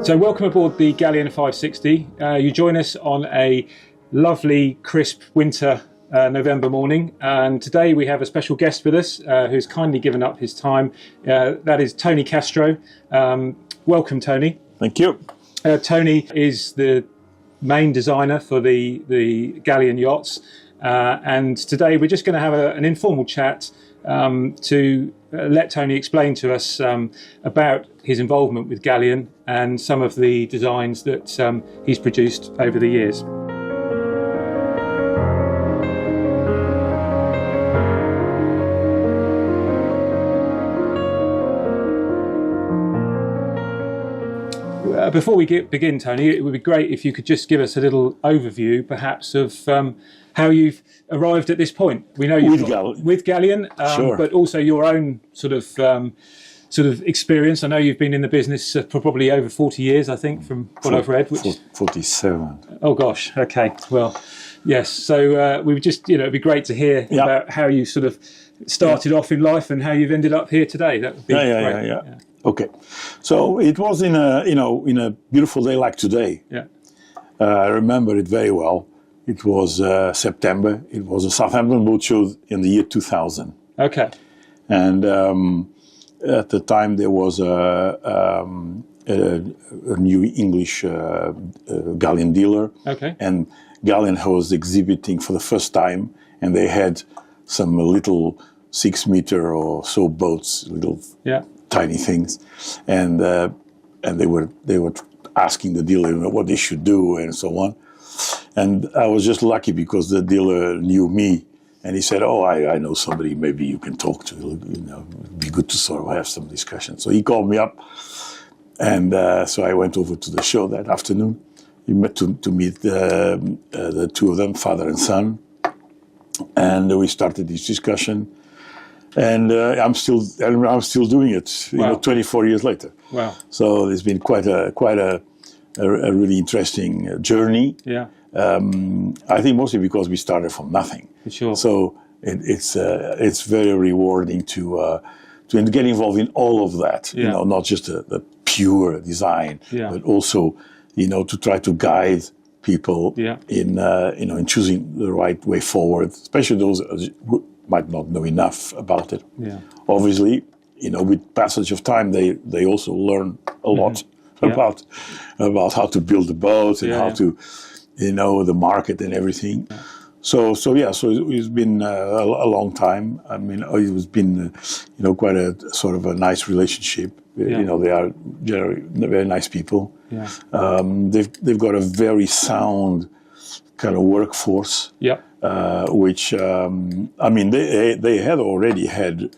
So welcome aboard the Galeon 560. You join us on a lovely, crisp winter November morning, and today we have a special guest with us who's kindly given up his time. That is Tony Castro. Welcome, Tony. Thank you. Tony is the main designer for the Galeon yachts, and today we're just going to have an informal chat to let Tony explain to us about his involvement with Galeon and some of the designs that he's produced over the years. Before we begin, Tony, it would be great if you could just give us a little overview, perhaps, of how you've arrived at this point. We know you've with Galeon, sure. But also your own sort of experience. I know you've been in the business for probably over 40 years, I think, from what I've read. 47. Oh gosh. Okay. Well, yes. So we would just, it'd be great to hear about how you sort of started off in life and how you've ended up here today. That would be great. Yeah. Okay, so it was in a beautiful day like today. Yeah, I remember it very well. It was September. It was a Southampton boat show in the year 2000. Okay, and at the time there was a new English Galeon dealer. Okay, and Galeon was exhibiting for the first time, and they had some little 6 meter or so boats, little. Yeah. Tiny things, and they were asking the dealer what they should do and so on, and I was just lucky because the dealer knew me, and he said, "Oh, I know somebody maybe you can talk to. It'd be good to sort of have some discussion." So he called me up, and so I went over to the show that afternoon. We met to meet the two of them, father and son, and we started this discussion. And I'm still doing it, wow. 24 years later. Wow! So it's been quite a really interesting journey. Yeah. I think mostly because we started from nothing. For sure. So it's very rewarding to get involved in all of that. Yeah. Not just the pure design, but also to try to guide people in choosing the right way forward, especially those who might not know enough about it. Yeah. Obviously, with passage of time, they also learn a lot about how to build a boat and how to, the market and everything. Yeah. So it's been a long time. I mean, it's been, quite a sort of a nice relationship. Yeah. They are generally very nice people. Yeah. They've got a very sound kind of workforce. Yeah. Which they had already had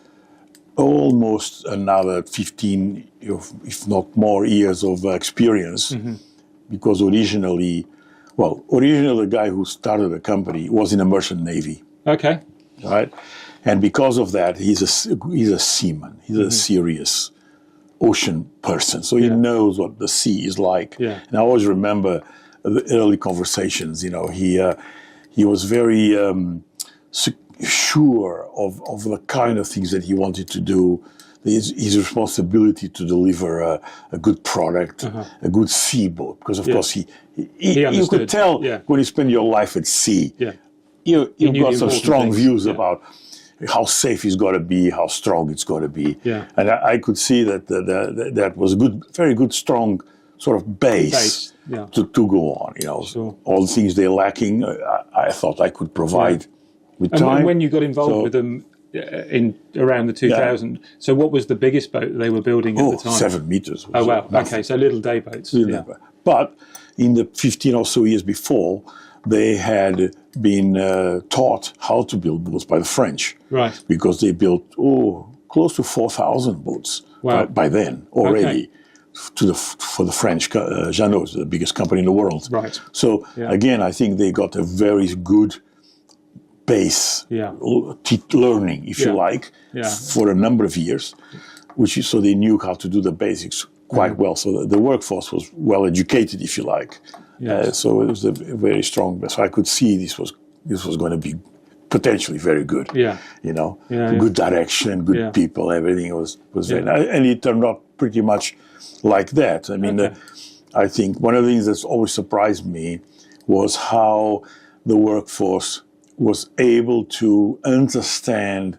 almost another 15, if not more, years of experience, because originally the guy who started the company was in a merchant navy. Okay. Right, and because of that, he's a seaman. He's a serious ocean person, so he knows what the sea is like. Yeah. And I always remember the early conversations. He was very sure of the kind of things that he wanted to do, his responsibility to deliver a good product, a good sea boat. Because of course he you could tell when you spend your life at sea, you've got some strong views about how safe it's got to be, how strong it's got to be. Yeah. And I could see that that was a very good, strong sort of base. To go on, Sure. All the things they're lacking, I thought I could provide with time. And when you got involved with them in around the 2000, so what was the biggest boat they were building at the time? 7 meters. Oh wow! Okay, so little day boats. But in the 15 or so years before, they had been taught how to build boats by the French, right? Because they built close to 4,000 boats by then already. Okay. For the French, Jeannot, the biggest company in the world. Right. So again, I think they got a very good base learning, if you like, for a number of years, so they knew how to do the basics quite well. So the workforce was well educated, if you like. Yes. So it was a very strong. So I could see this was going to be potentially very good. Yeah. Good direction, good people, everything was very nice, and it turned out pretty much like that. I mean, I think one of the things that's always surprised me was how the workforce was able to understand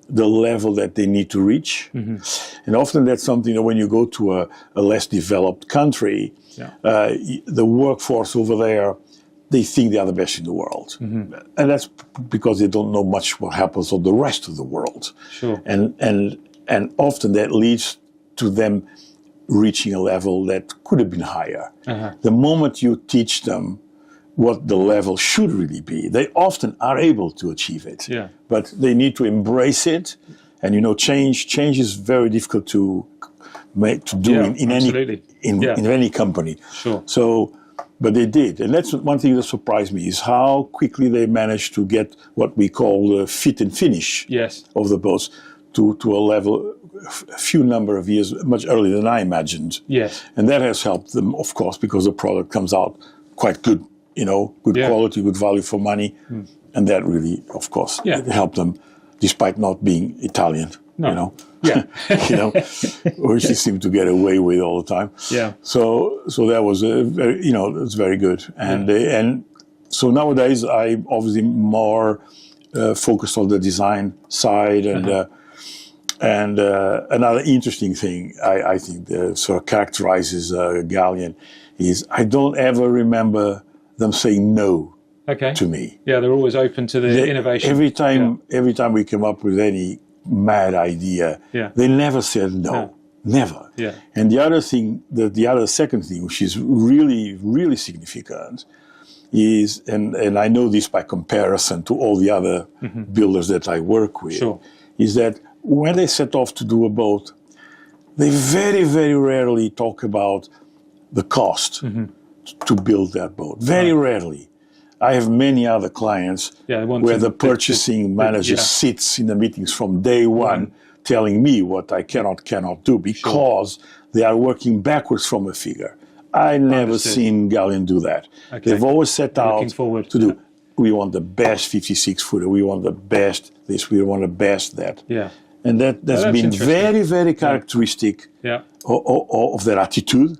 the level that they need to reach. And often that's something that when you go to a less developed country, the workforce over there, they think they are the best in the world. And that's because they don't know much what happens on the rest of the world. Sure. And often that leads to them reaching a level that could have been higher. The moment you teach them what the level should really be, they often are able to achieve it. But they need to embrace it. And change is very difficult to do in any company. Sure. So, but they did, and that's one thing that surprised me is how quickly they managed to get what we call the fit and finish of the boats to a level a few number of years much earlier than I imagined. And that has helped them, of course, because the product comes out quite good, good quality, good value for money, and that really, of course, it helped them, despite not being Italian. Which they seem to get away with all the time. So that was very, it's very good. And so nowadays I'm obviously more focused on the design side. And another interesting thing I think that sort of characterizes Galeon is I don't ever remember them saying no to me. They're always open to the innovation. Every time we come up with any mad idea, they never said no. Never. And the other thing, the second thing, which is really, really significant, is, and I know this by comparison to all the other builders that I work with, is that when they set off to do a boat, they very, very rarely talk about the cost to build that boat. Very rarely. I have many other clients where the purchasing manager sits in the meetings from day one telling me what I cannot do because they are working backwards from a figure. I never seen Galeon do that. They've always set out to do, we want the best 56-footer, we want the best this, we want the best that. And that's been very, very characteristic of their attitude,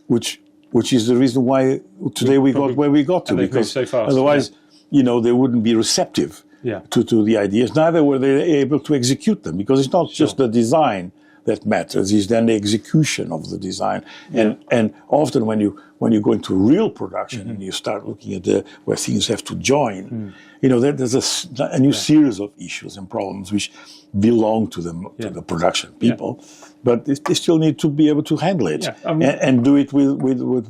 which is the reason why today we got where we got to, because so fast, otherwise, they wouldn't be receptive to the ideas. Neither were they able to execute them, because it's not just the design that matters; it's then the execution of the design. And often when you go into real production and you start looking at where things have to join, there's a new series of issues and problems which belong to the production people, but they still need to be able to handle it and do it with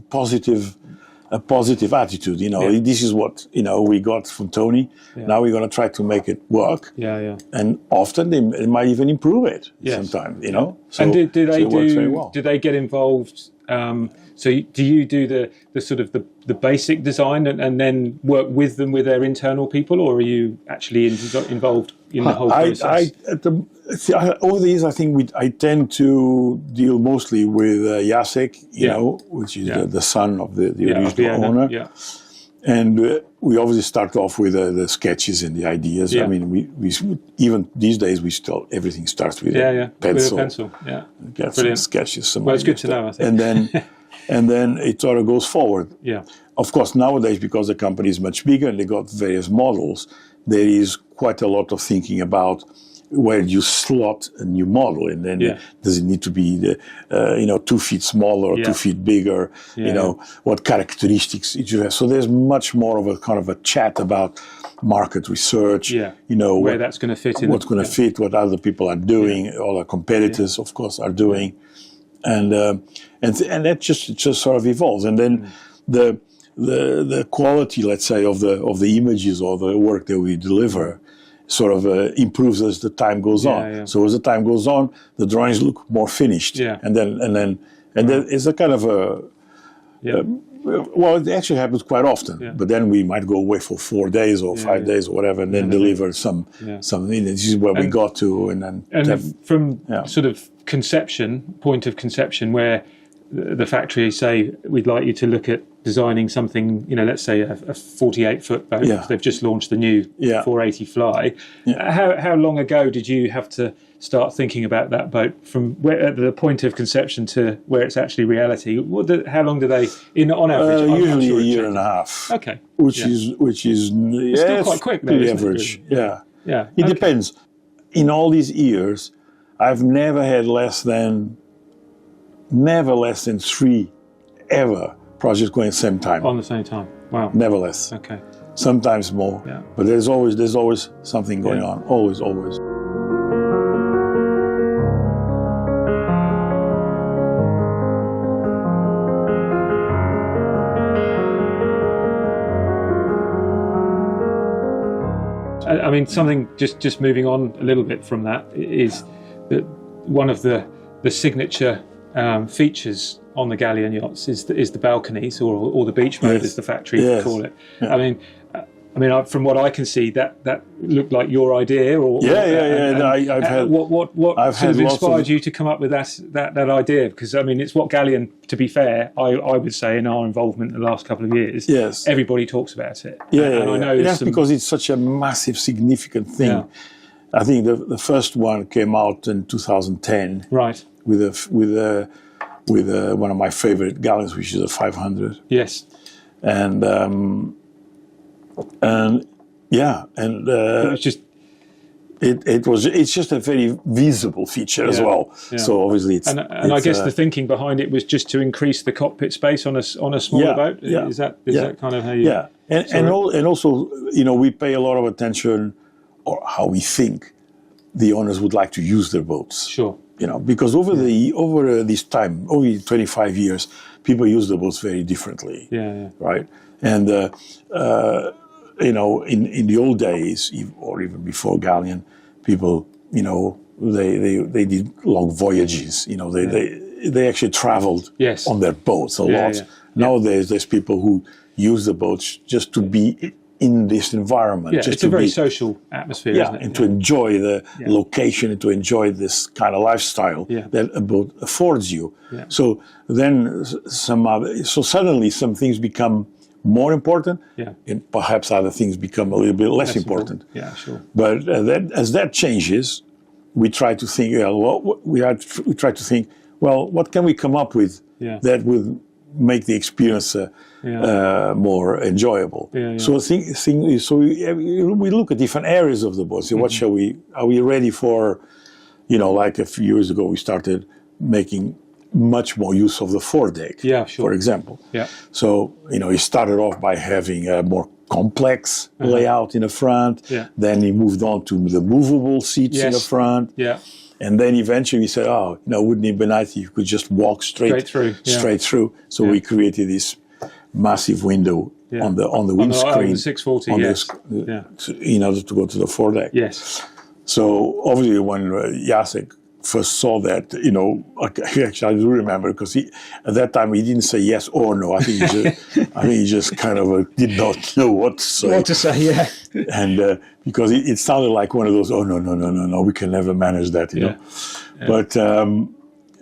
a positive attitude. This is what we got from Tony. Now we're going to try to make it work. And often they might even improve it sometimes. So, and it works very well. do they get involved? So do you do the sort of the basic design and then work with them with their internal people, or are you actually involved in the whole process? Over the years, I think I tend to deal mostly with Jacek, which is the son of the original owner. And we obviously start off with the sketches and the ideas. I mean, we even these days everything starts with a pencil. With a pencil, Get some sketches. Well, it's good to know, I think. And then it sort of goes forward. Of course, nowadays, because the company is much bigger and they got various models, there is quite a lot of thinking about where you slot a new model, and then does it need to be 2 feet smaller or 2 feet bigger? What characteristics it should have. So there's much more of a kind of a chat about market research. Where that's going to fit in. What's going to fit, what other people are doing, all our competitors, of course, are doing, and that just sort of evolves, and then the quality, let's say, of the images or the work that we deliver sort of improves as the time goes on. So as the time goes on, the drawings look more finished, and then it's a kind of a well, it actually happens quite often. But then we might go away for 4 days or 5 days or whatever, and then deliver something. This is where we got to, and then from sort of point of conception, where the factory say, we'd like you to look at designing something, let's say a 48-foot boat. Yeah. They've just launched the new 480 Fly. Yeah. How long ago did you have to start thinking about that boat from at the point of conception to where it's actually reality? How long do they, on average? Usually a year and a half. Okay. Which is it's still quite quick, though, pretty isn't average. It? Yeah. Yeah. It depends. In all these years, I've never had less than 3 ever projects going at the same time. On the same time. Wow. Never less. Okay. Sometimes more. Yeah. But there's always something going on. Always. I mean, something just moving on a little bit from that is that one of the signature features on the Galeon yachts is the balconies or the beach mode, as the factory call it. Yeah. I mean, from what I can see, that looked like your idea. I've had inspired you to come up with that idea? Because I mean, it's what Galeon. To be fair, I would say in our involvement in the last couple of years, everybody talks about it. And I know that's because it's such a massive, significant thing. Yeah. I think the first one came out in 2010, right? With one of my favorite Galeons, which is a 500. Yes. It's just it's just a very visible feature as well. Yeah. So obviously it's I guess the thinking behind it was just to increase the cockpit space on a smaller boat. Yeah. Is that kind of how you? Yeah, and also we pay a lot of attention or how we think the owners would like to use their boats. Sure. Because over this time, over 25 years, people use the boats very differently. Yeah. Right. And in the old days, or even before Galeon, people, they did long voyages. They actually traveled on their boats a lot. Yeah. Nowadays, there's people who use the boats just to be in this environment. Yeah, it's a very social atmosphere, isn't it? And to enjoy the location and to enjoy this kind of lifestyle that a boat affords you. Yeah. So then suddenly some things become more important, and perhaps other things become a little bit less important. Yeah, sure. But as that changes, we try to think. We try to think. Well, what can we come up with that would make the experience more enjoyable? Yeah. So we look at different areas of the boat. So what shall we? Are we ready for? Like a few years ago, we started making much more use of the foredeck, for example. Yeah. So, he started off by having a more complex layout in the front. Yeah. Then he moved on to the movable seats in the front. Yeah. And then eventually he said, wouldn't it be nice if you could just walk straight through? Straight through. So we created this massive window on the windscreen. On the 640, in order to go to the foredeck. Yes. So obviously when Jacek first saw that, actually I do remember, because at that time he didn't say yes or no. I think he just kind of did not know what to say. What to say, yeah. And because it sounded like one of those, no, we can never manage that, you know. Yeah.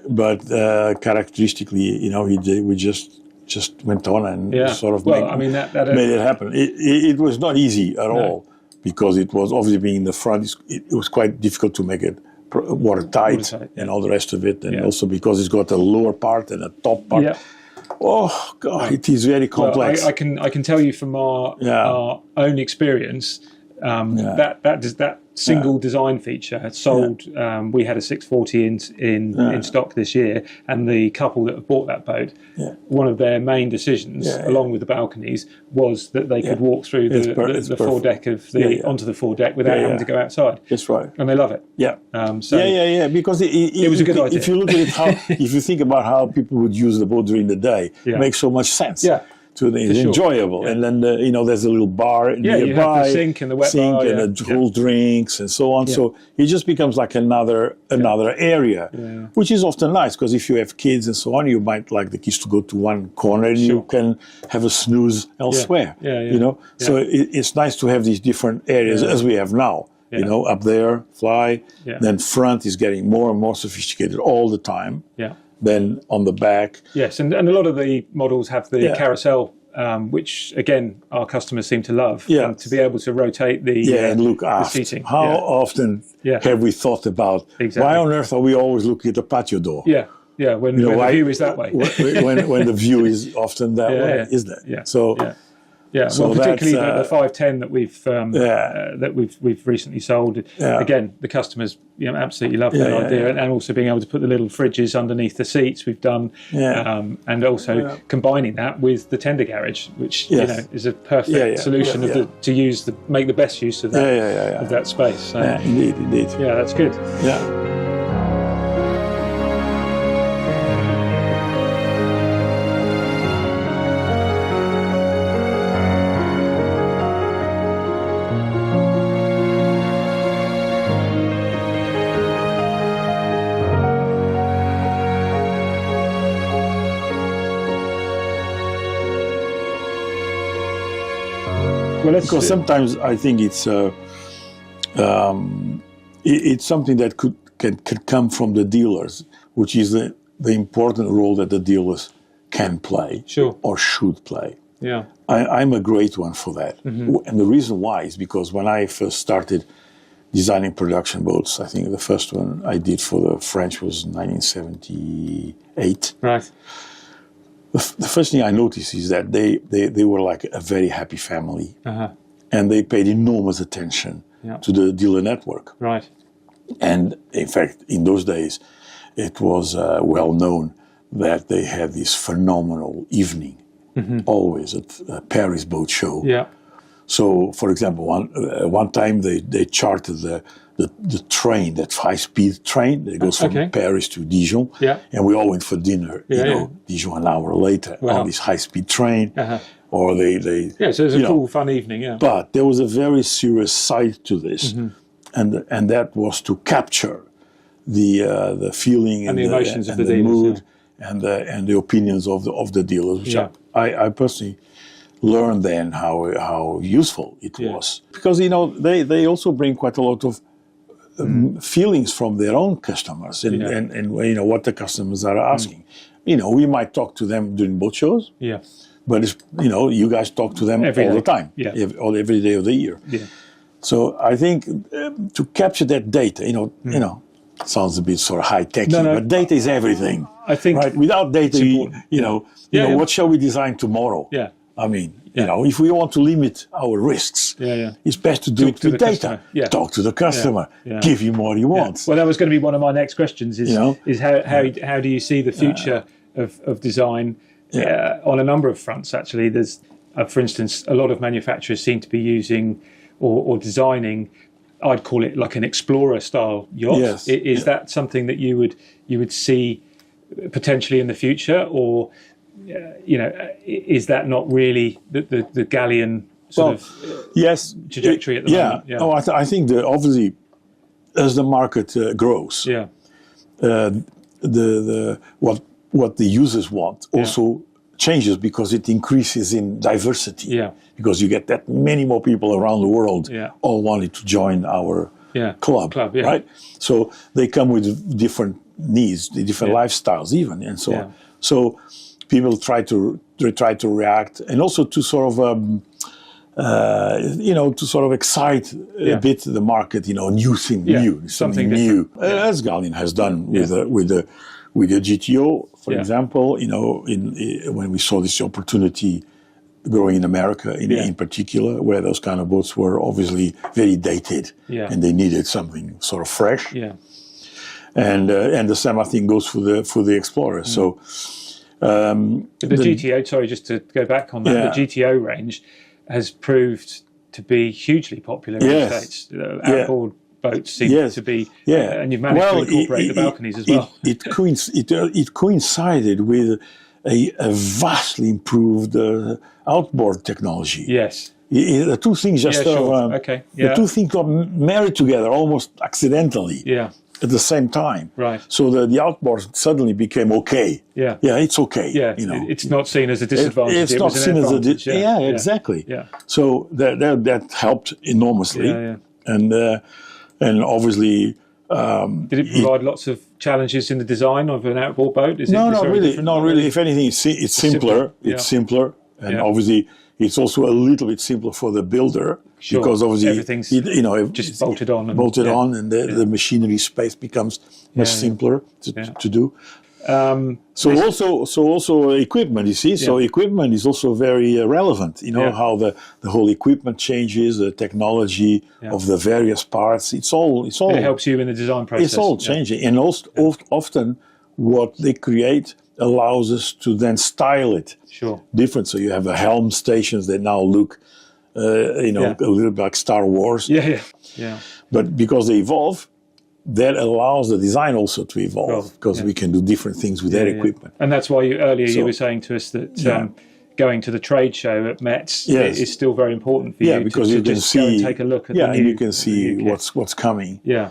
But characteristically, we just went on and sort of made it happen. It was not easy at all, because it was obviously being in the front. It was quite difficult to make it watertight and all the rest of it, and also because it's got a lower part and a top part. Yeah. Oh God, it is very complex. Well, I can tell you from our own experience that single design feature had sold. We had a 640 in stock this year, and the couple that have bought that boat, one of their main decisions, along with the balconies, was that they could walk through the foredeck of onto the foredeck without having to go outside. That's right, and they love it. Yeah. Because it was a good idea. If you look at it, if you think about how people would use the boat during the day, it makes so much sense. Yeah. It's enjoyable, and then there's a little bar nearby, you have the sink and the wet bar, and the cool drinks and so on. So it just becomes like another area, which is often nice, because if you have kids and so on, you might like the kids to go to one corner and you can have a snooze elsewhere. So it's nice to have these different areas as we have now. Up there, fly. Then front is getting more and more sophisticated all the time. Yeah. then on the back. Yes, and a lot of the models have the Yeah. carousel, which again our customers seem to love. Yeah. And to be able to rotate the And look the aft. seating. How Yeah. often Yeah. have we thought about Exactly. why on earth are we always looking at the patio door? Yeah, yeah. When the why- view is that way. when the view is often that Yeah, way, yeah. isn't it? Yeah. So Yeah. Yeah, So well, particularly that's, the 510 that Yeah. we've recently sold. Yeah. Again, the customers absolutely love that Yeah, idea, yeah. And also being able to put the little fridges underneath the seats we've done, Yeah. And also combining that with the tender garage, which Yes. is a perfect solution to make the best use of that of that space. So, yeah, indeed. yeah, that's good. Yeah. Well, Because sometimes I think it's something that can come from the dealers, which is the important role that the dealers can play or should play. Yeah. I'm a great one for that. And the reason why is because when I first started designing production boats, I think the first one I did for the French was 1978. Right. The first thing I noticed is that they were like a very happy family. Uh-huh. And they paid enormous attention to the dealer network. Right. And in fact, in those days, it was well known that they had this phenomenal evening, always at Paris Boat Show. Yeah. So, for example, one time they chartered the train, that high-speed train that goes from Paris to Dijon. Yeah. And we all went for dinner, Dijon an hour later on this high-speed train. Uh-huh. Or they so it was a cool, fun evening, yeah. But there was a very serious side to this, and that was to capture the feeling And the emotions of the dealers, mood and the opinions of the dealers, which I personally learned then how useful it was, because they also bring quite a lot of feelings from their own customers and what the customers are asking. We might talk to them during boat shows. Yeah. But you guys talk to them all the time, every day of the year. Yeah. So I think to capture that data, sounds a bit sort of high techy, but data is everything. I think right? Without data, what shall we design tomorrow? Yeah. I mean, if we want to limit our risks, it's best to do it with data. Talk to the customer, give him what he wants. Well, that was going to be one of my next questions. Is how do you see the future of design? On a number of fronts, actually. There's, for instance, a lot of manufacturers seem to be using or designing, I'd call it like an explorer-style yacht. Yes. Is that something that you would see potentially in the future, or is that not really the Galeon sort of trajectory at the moment? Yeah. Oh, I think that obviously, as the market grows, what the users want also changes, because it increases in diversity. Yeah. Because you get that many more people around the world all wanting to join our club, right? So they come with different needs, different lifestyles even, and so on. So people try to react, and also to sort of excite a bit the market, something new, as Galeon has done with the GTO, for example, when we saw this opportunity growing in America, in particular, where those kind of boats were obviously very dated, and they needed something sort of fresh. Yeah. And the same, I think, goes for the Explorer. So the GTO, sorry, just to go back on that, the GTO range has proved to be hugely popular in the States. Outboard boats seem to be, and you've managed to incorporate the balconies as well. It coincided with a vastly improved outboard technology. Yes. The two things the two things got married together almost accidentally. Yeah. At the same time, right? So the outboard suddenly became okay. Yeah, it's okay. Yeah, it's not seen as a disadvantage. It's not seen as a disadvantage. Exactly. Yeah. So that helped enormously. And obviously Did it provide lots of challenges in the design of an outboard boat? Is No, it not very really. different? Not really. If anything, it's simpler. Yeah. It's simpler, and Yeah. obviously it's also a little bit simpler for the builder Sure. because obviously Everything's it's bolted on. and the machinery space becomes much simpler to do. So also equipment, you see. So equipment is also very relevant. You know how the whole equipment changes, the technology of the various parts. It's all. It helps you in the design process. It's all changing, and also often what they create allows us to then style it different. So you have the helm stations that now look, a little bit like Star Wars. Yeah. But because they evolve, that allows the design also to evolve because we can do different things with that equipment. And that's why you were saying to us that going to the trade show at Metz is still very important for you. Because to you can just see, go and take a look at the new, and you can see what's coming. Yeah.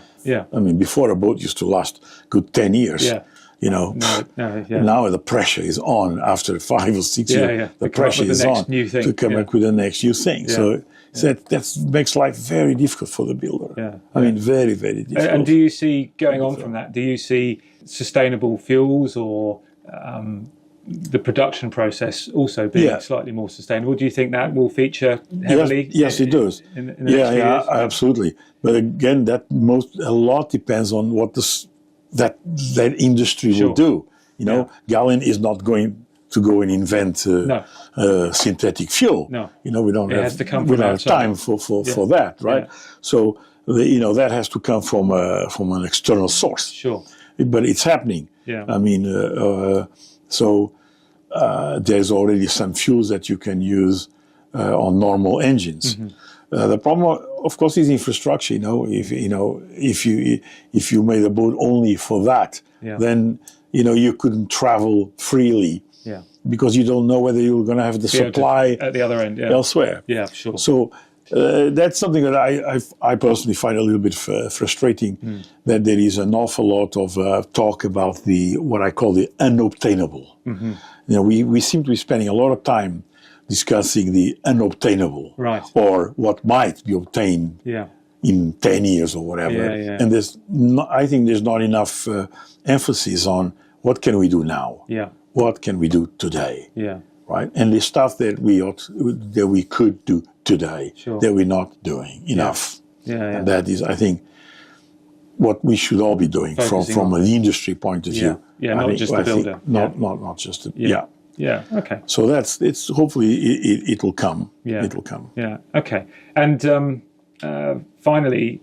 I mean, before a boat used to last good 10 years. Yeah. You know, now the pressure is on after 5 or 6 years. The pressure is on to come up with the next new thing. So that makes life very difficult for the builder. I mean, very, very difficult. And do you see, going on from that, do you see sustainable fuels or the production process also being slightly more sustainable? Do you think that will feature heavily? Yes, it does. In the next few years? Absolutely. But again, a lot depends on what that industry will do. You know, Galeon is not going to go and invent synthetic fuel. No. You know, we don't has to come from have time for that, right? Yeah. So that has to come from an external source. Sure. But it's happening. Yeah. I mean, there's already some fuels that you can use on normal engines. Mm-hmm. The problem, of course, is infrastructure. If you made a boat only for that, then you couldn't travel freely. Yeah. Because you don't know whether you're going to have the supply at the other end elsewhere. Yeah, sure. So that's something that I personally find a little bit frustrating. That there is an awful lot of talk about what I call the unobtainable. Mm-hmm. We seem to be spending a lot of time discussing the unobtainable, right, or what might be obtained in 10 years or whatever. And I think there's not enough emphasis on what can we do now. What can we do today? Right, and the stuff that we could do today that we're not doing enough. And that is, I think, what we should all be doing from an industry point of view. Not just the builder. Not just the Yeah. Okay. So it's hopefully it'll come. It'll come. Yeah. Okay. And finally,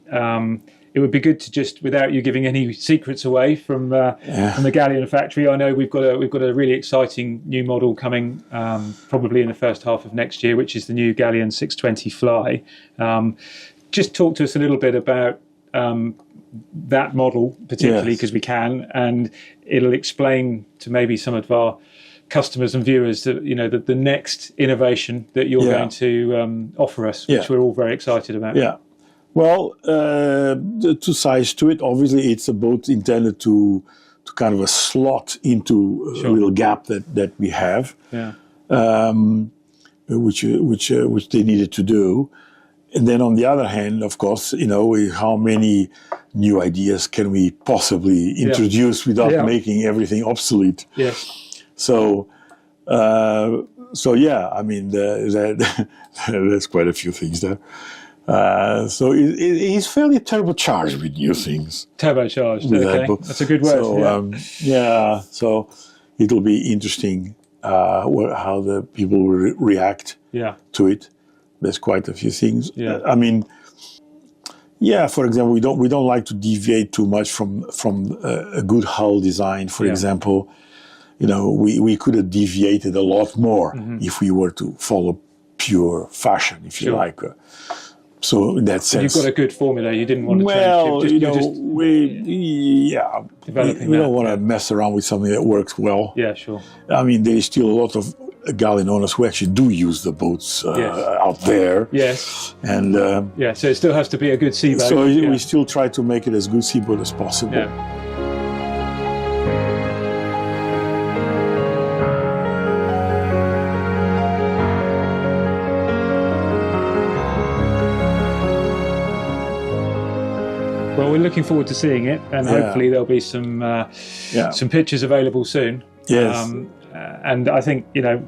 it would be good to just, without you giving any secrets away from the Galeon factory. I know we've got a really exciting new model coming, probably in the first half of next year, which is the new Galeon 620 Fly. Just talk to us a little bit about that model, particularly because we can, and it'll explain to maybe some of our customers and viewers that the next innovation that you're going to offer us, which we're all very excited about. Well, the two sides to it. Obviously, it's a boat intended to kind of a slot into a little gap that we have, which they needed to do. And then on the other hand, of course, how many new ideas can we possibly introduce without making everything obsolete? Yes. So I mean, there's quite a few things there. So he's fairly turbocharged with new things. Turbocharged, okay. That's a good word. So it'll be interesting how the people will react to it. There's quite a few things. I mean, for example, we don't like to deviate too much from a good hull design, for example. We could have deviated a lot more if we were to follow pure fashion, if you like. So in that sense, you've got a good formula. You didn't want to change. We don't want to mess around with something that works well. Yeah, sure. I mean, there is still a lot of Galeon owners who actually do use the boats out there. Yes. And so it still has to be a good seaboat. So we still try to make it as good seaboat as possible. Yeah. Well, we're looking forward to seeing it, and hopefully there'll be some pictures available soon. Yes. And I think, you know,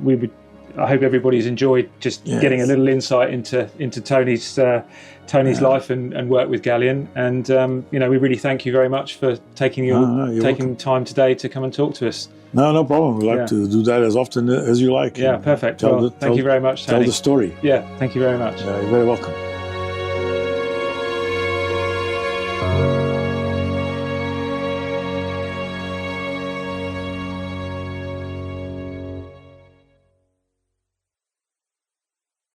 I hope everybody's enjoyed just getting a little insight into Tony's life and work with Galeon. And you know, we really thank you very much for taking time today to come and talk to us. No problem. We like to do that as often as you like. Yeah, perfect. Well, thank you very much, Tony. Tell the story. Yeah, thank you very much. You're very welcome.